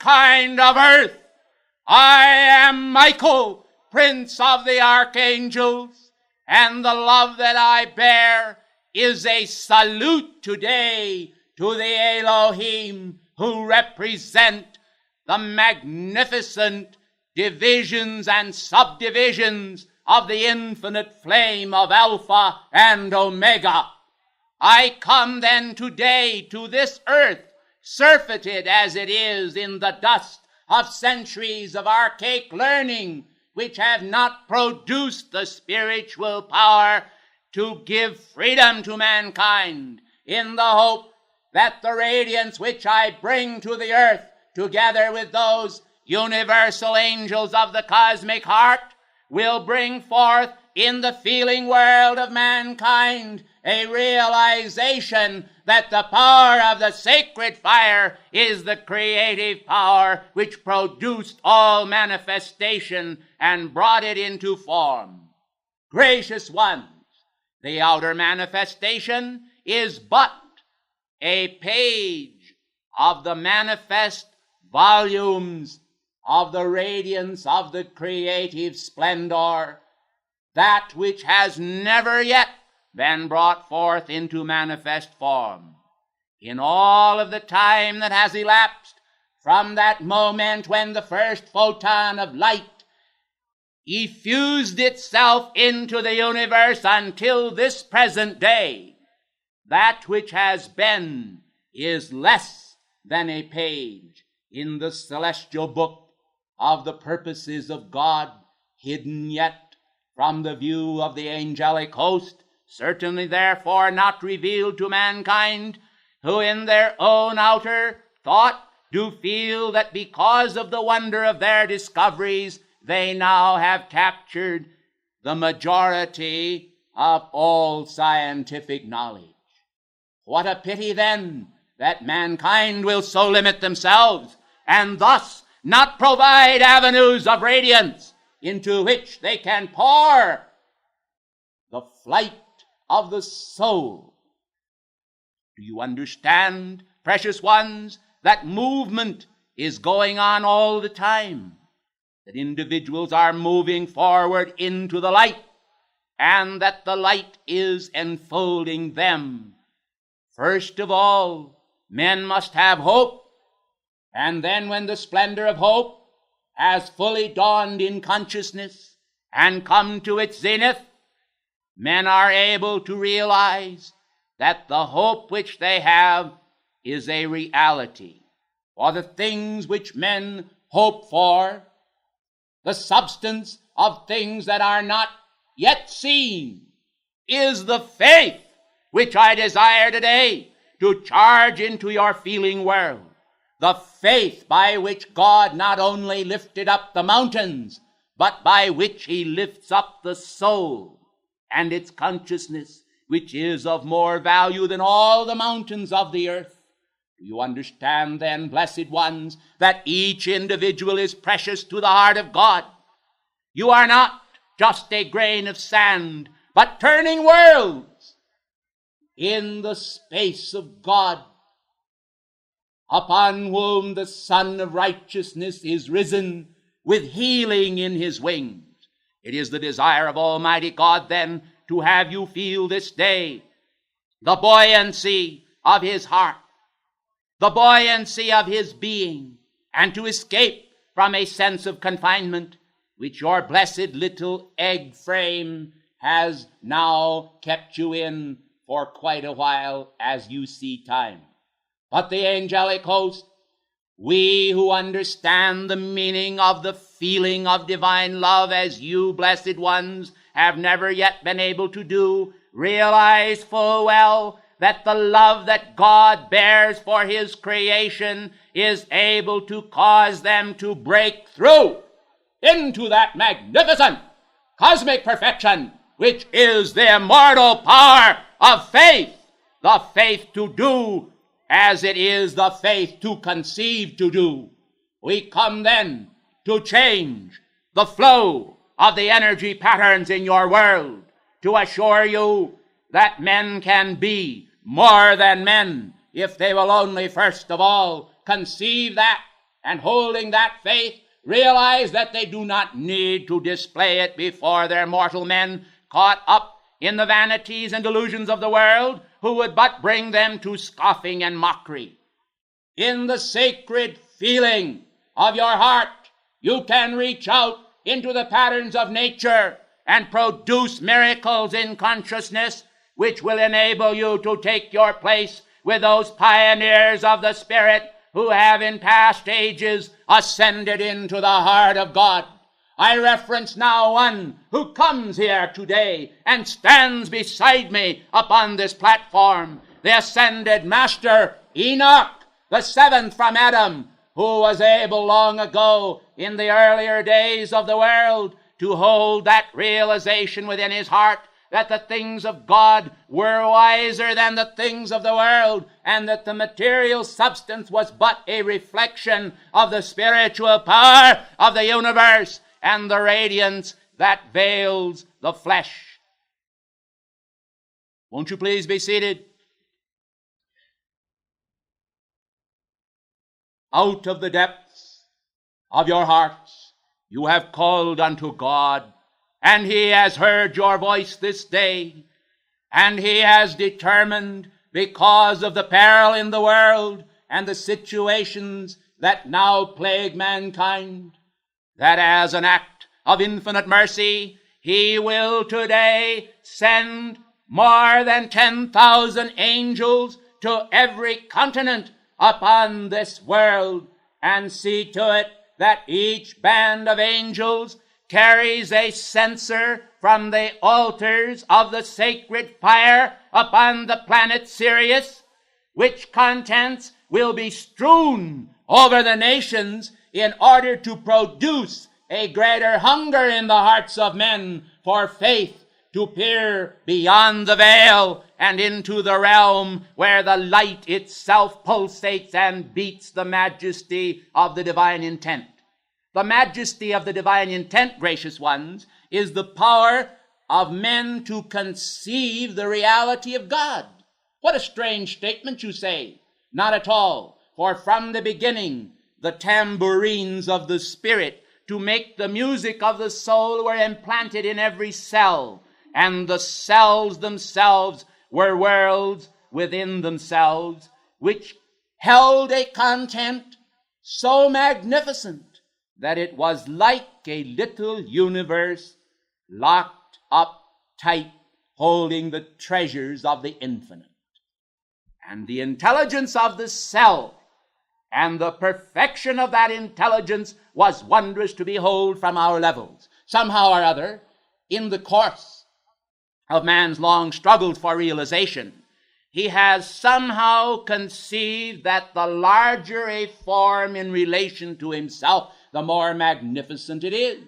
mankind of earth. I am Michael, prince of the archangels, and the love that I bear is a salute today to the Elohim who represent the magnificent divisions and subdivisions of the infinite flame of Alpha and Omega. I come then today to this earth, surfeited as it is in the dust of centuries of archaic learning, which have not produced the spiritual power to give freedom to mankind, in the hope that the radiance which I bring to the earth, together with those universal angels of the cosmic heart, will bring forth in the feeling world of mankind a realization that the power of the sacred fire is the creative power which produced all manifestation and brought it into form. Gracious ones, the outer manifestation is but a page of the manifest volumes of the radiance of the creative splendor, that which has never yet been brought forth into manifest form. In all of the time that has elapsed from that moment when the first photon of light effused itself into the universe until this present day, that which has been is less than a page in the celestial book of the purposes of God, hidden yet from the view of the angelic host, certainly therefore not revealed to mankind, who in their own outer thought do feel that because of the wonder of their discoveries, they now have captured the majority of all scientific knowledge. What a pity then that mankind will so limit themselves and thus not provide avenues of radiance into which they can pour the flight of the soul. Do you understand, precious ones, that movement is going on all the time? That individuals are moving forward into the light, and that the light is enfolding them. First of all, men must have hope, and then when the splendor of hope has fully dawned in consciousness and come to its zenith, men are able to realize that the hope which they have is a reality. For the things which men hope for, the substance of things that are not yet seen, is the faith which I desire today to charge into your feeling world. The faith by which God not only lifted up the mountains, but by which he lifts up the soul and its consciousness, which is of more value than all the mountains of the earth. Do you understand then, blessed ones, that each individual is precious to the heart of God? You are not just a grain of sand, but turning worlds in the space of God, upon whom the Son of Righteousness is risen with healing in his wings. It is the desire of Almighty God then to have you feel this day the buoyancy of his heart, the buoyancy of his being, and to escape from a sense of confinement which your blessed little egg frame has now kept you in for quite a while as you see time. But the angelic host, we who understand the meaning of the feeling of divine love as you, blessed ones, have never yet been able to do, realize full well that the love that God bears for his creation is able to cause them to break through into that magnificent cosmic perfection which is the immortal power of faith, the faith to do as it is the faith to conceive to do. We come then to change the flow of the energy patterns in your world, to assure you that men can be more than men if they will only first of all conceive that and holding that faith, realize that they do not need to display it before their mortal men caught up in the vanities and delusions of the world, who would but bring them to scoffing and mockery. In the sacred feeling of your heart, you can reach out into the patterns of nature and produce miracles in consciousness, which will enable you to take your place with those pioneers of the Spirit who have in past ages ascended into the heart of God. I reference now one who comes here today and stands beside me upon this platform, the ascended Master Enoch, the seventh from Adam, who was able long ago in the earlier days of the world to hold that realization within his heart that the things of God were wiser than the things of the world, and that the material substance was but a reflection of the spiritual power of the universe and the radiance that veils the flesh. Won't you please be seated? Out of the depths of your hearts you have called unto God, and he has heard your voice this day, and he has determined, because of the peril in the world and the situations that now plague mankind, that as an act of infinite mercy, he will today send more than 10,000 angels to every continent upon this world, and see to it that each band of angels carries a censer from the altars of the sacred fire upon the planet Sirius, which contents will be strewn over the nations in order to produce a greater hunger in the hearts of men for faith to peer beyond the veil and into the realm where the light itself pulsates and beats the majesty of the divine intent. The majesty of the divine intent, gracious ones, is the power of men to conceive the reality of God. What a strange statement, you say. Not at all. For from the beginning, the tambourines of the Spirit to make the music of the soul were implanted in every cell, and the cells themselves were worlds within themselves, which held a content so magnificent that it was like a little universe locked up tight, holding the treasures of the infinite. And the intelligence of the cell and the perfection of that intelligence was wondrous to behold from our levels. Somehow or other, in the course of man's long struggles for realization, he has somehow conceived that the larger a form in relation to himself, the more magnificent it is.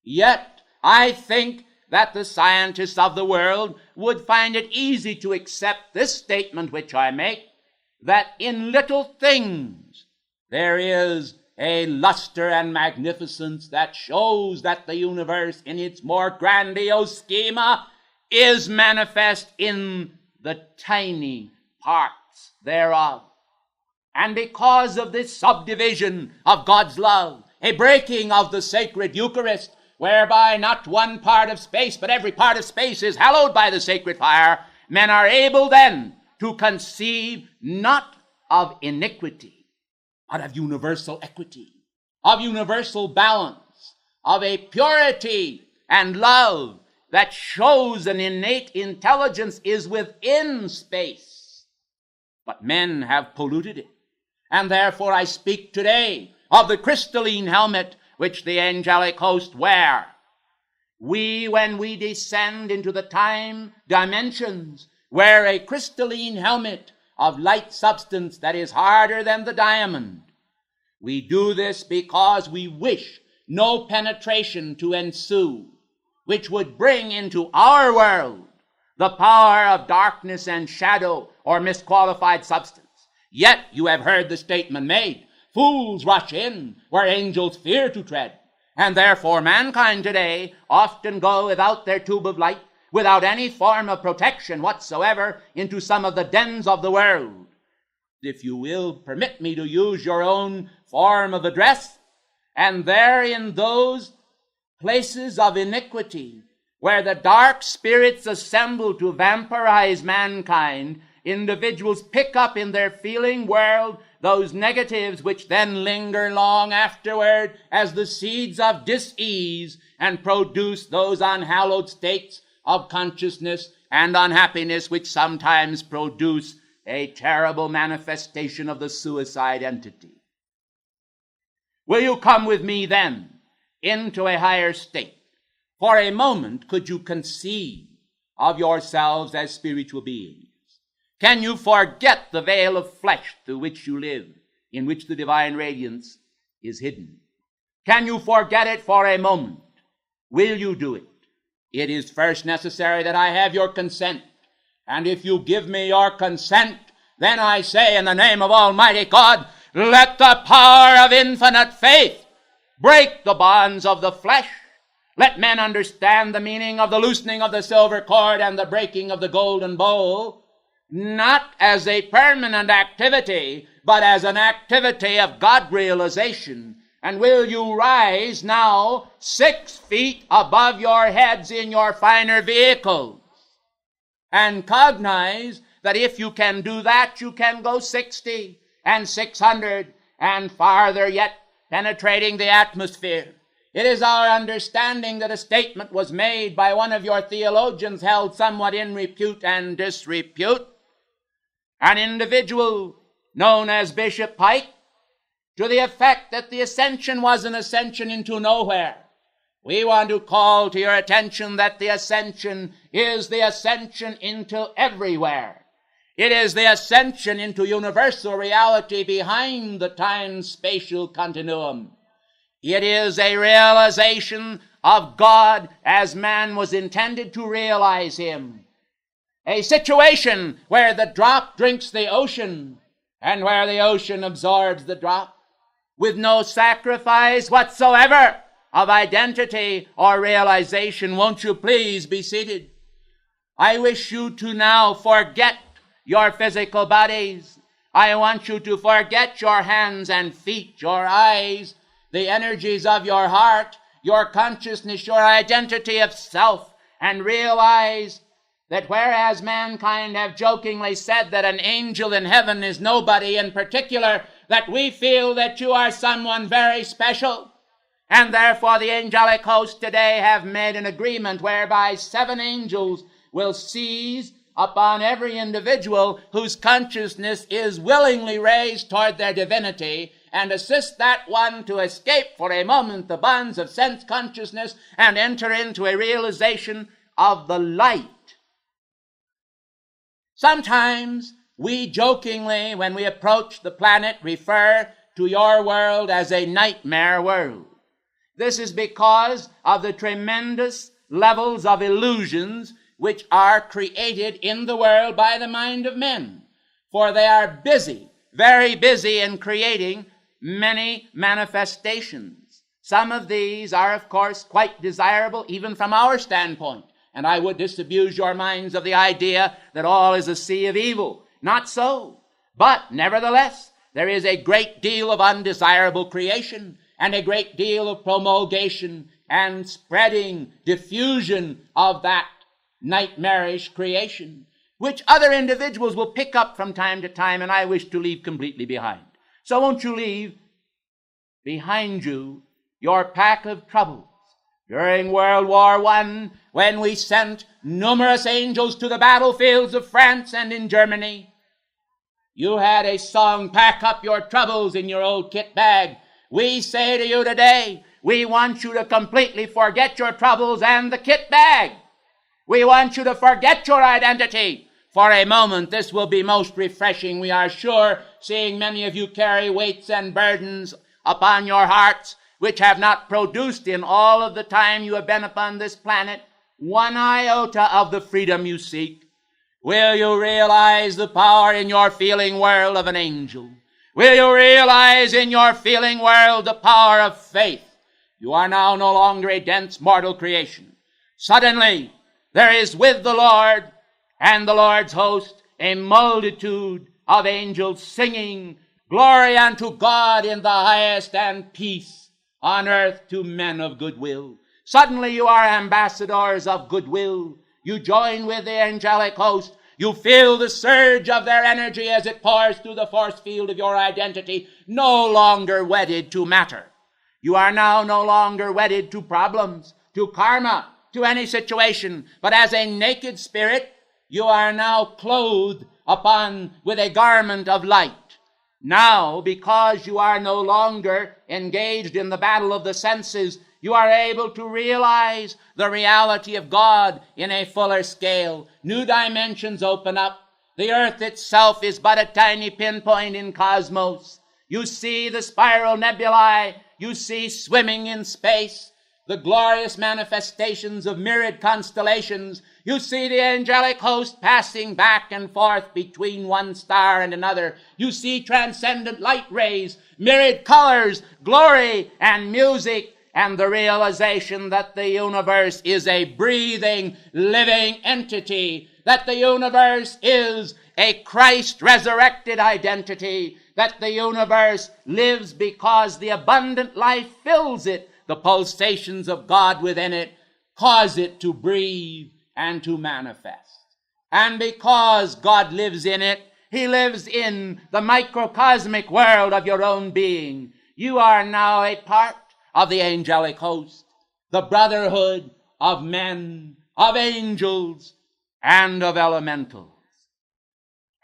Yet, I think that the scientists of the world would find it easy to accept this statement which I make, that in little things there is a luster and magnificence that shows that the universe in its more grandiose schema is manifest in the tiny parts thereof. And because of this subdivision of God's love, a breaking of the sacred Eucharist, whereby not one part of space, but every part of space is hallowed by the sacred fire, men are able then to conceive not of iniquity, but of universal equity, of universal balance, of a purity and love that shows an innate intelligence is within space. But men have polluted it. And therefore I speak today of the crystalline helmet which the angelic host wear. We, when we descend into the time dimensions, wear a crystalline helmet of light substance that is harder than the diamond. We do this because we wish no penetration to ensue, which would bring into our world the power of darkness and shadow or misqualified substance. Yet you have heard the statement made, fools rush in where angels fear to tread. And therefore mankind today often go without their tube of light, without any form of protection whatsoever, into some of the dens of the world. If you will permit me to use your own form of address, and there in those places of iniquity where the dark spirits assemble to vampirize mankind, individuals pick up in their feeling world those negatives which then linger long afterward as the seeds of dis-ease and produce those unhallowed states of consciousness and unhappiness which sometimes produce a terrible manifestation of the suicide entity. Will you come with me then into a higher state? For a moment, could you conceive of yourselves as spiritual beings? Can you forget the veil of flesh through which you live, in which the divine radiance is hidden? Can you forget it for a moment? Will you do it? It is first necessary that I have your consent. And if you give me your consent, then I say in the name of Almighty God, let the power of infinite faith break the bonds of the flesh. Let men understand the meaning of the loosening of the silver cord and the breaking of the golden bowl, not as a permanent activity, but as an activity of God realization. And will you rise now 6 feet above your heads in your finer vehicles and cognize that if you can do that, you can go 60 and 600 and farther yet, penetrating the atmosphere. It is our understanding that a statement was made by one of your theologians held somewhat in repute and disrepute, an individual known as Bishop Pike, to the effect that the ascension was an ascension into nowhere. We want to call to your attention that the ascension is the ascension into everywhere. It is the ascension into universal reality behind the time-spatial continuum. It is a realization of God as man was intended to realize him. A situation where the drop drinks the ocean and where the ocean absorbs the drop, with no sacrifice whatsoever of identity or realization. Won't you please be seated? I wish you to now forget your physical bodies. I want you to forget your hands and feet, your eyes, the energies of your heart, your consciousness, your identity of self, and realize that whereas mankind have jokingly said that an angel in heaven is nobody in particular, that we feel that you are someone very special. And therefore the angelic host today have made an agreement whereby 7 angels will seize upon every individual whose consciousness is willingly raised toward their divinity and assist that one to escape for a moment the bonds of sense consciousness and enter into a realization of the light. Sometimes we jokingly, when we approach the planet, refer to your world as a nightmare world. This is because of the tremendous levels of illusions which are created in the world by the mind of men. For they are busy, very busy in creating many manifestations. Some of these are, of course, quite desirable even from our standpoint. And I would disabuse your minds of the idea that all is a sea of evil. Not so. But nevertheless, there is a great deal of undesirable creation and a great deal of promulgation and spreading, diffusion of that nightmarish creation, which other individuals will pick up from time to time, and I wish to leave completely behind. So won't you leave behind you your pack of troubles? During World War I, when we sent numerous angels to the battlefields of France and in Germany, you had a song, pack up your troubles in your old kit bag. We say to you today, we want you to completely forget your troubles and the kit bag. We want you to forget your identity. For a moment, this will be most refreshing, we are sure, seeing many of you carry weights and burdens upon your hearts, which have not produced in all of the time you have been upon this planet one iota of the freedom you seek. Will you realize the power in your feeling world of an angel? Will you realize in your feeling world the power of faith? You are now no longer a dense mortal creation. Suddenly, there is with the Lord and the Lord's host a multitude of angels singing, Glory unto God in the highest, and peace on earth to men of good will. Suddenly you are ambassadors of goodwill. You join with the angelic host. You feel the surge of their energy as it pours through the force field of your identity, no longer wedded to matter. You are now no longer wedded to problems, to karma, to any situation, but as a naked spirit, you are now clothed upon with a garment of light. Now, because you are no longer engaged in the battle of the senses, you are able to realize the reality of God in a fuller scale. New dimensions open up. The earth itself is but a tiny pinpoint in cosmos. You see the spiral nebulae. You see swimming in space, the glorious manifestations of myriad constellations. You see the angelic host passing back and forth between one star and another. You see transcendent light rays, myriad colors, glory and music, and the realization that the universe is a breathing, living entity, that the universe is a Christ-resurrected identity, that the universe lives because the abundant life fills it. The pulsations of God within it cause it to breathe and to manifest. And because God lives in it, He lives in the microcosmic world of your own being. You are now a part of the angelic host, the brotherhood of men, of angels, and of elementals.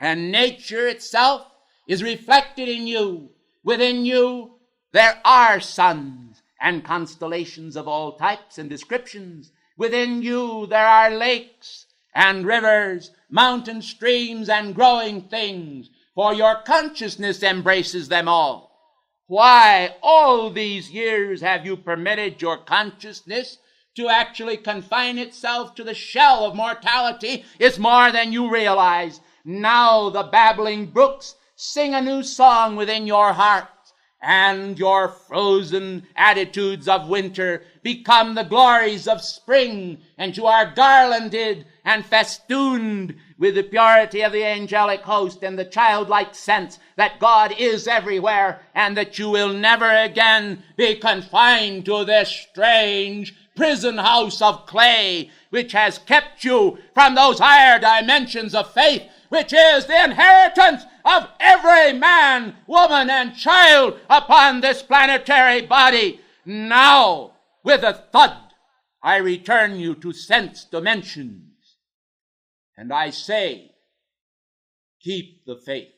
And nature itself is reflected in you. Within you, there are suns and constellations of all types and descriptions. Within you, there are lakes and rivers, mountain streams, and growing things, for your consciousness embraces them all. Why, all these years have you permitted your consciousness to actually confine itself to the shell of mortality? It's more than you realize. Now the babbling brooks sing a new song within your heart, and your frozen attitudes of winter become the glories of spring, and you are garlanded and festooned with the purity of the angelic host and the childlike sense that God is everywhere, and that you will never again be confined to this strange prison house of clay, which has kept you from those higher dimensions of faith, which is the inheritance of every man, woman, and child upon this planetary body. Now, with a thud, I return you to sense dimensions. And I say, keep the faith.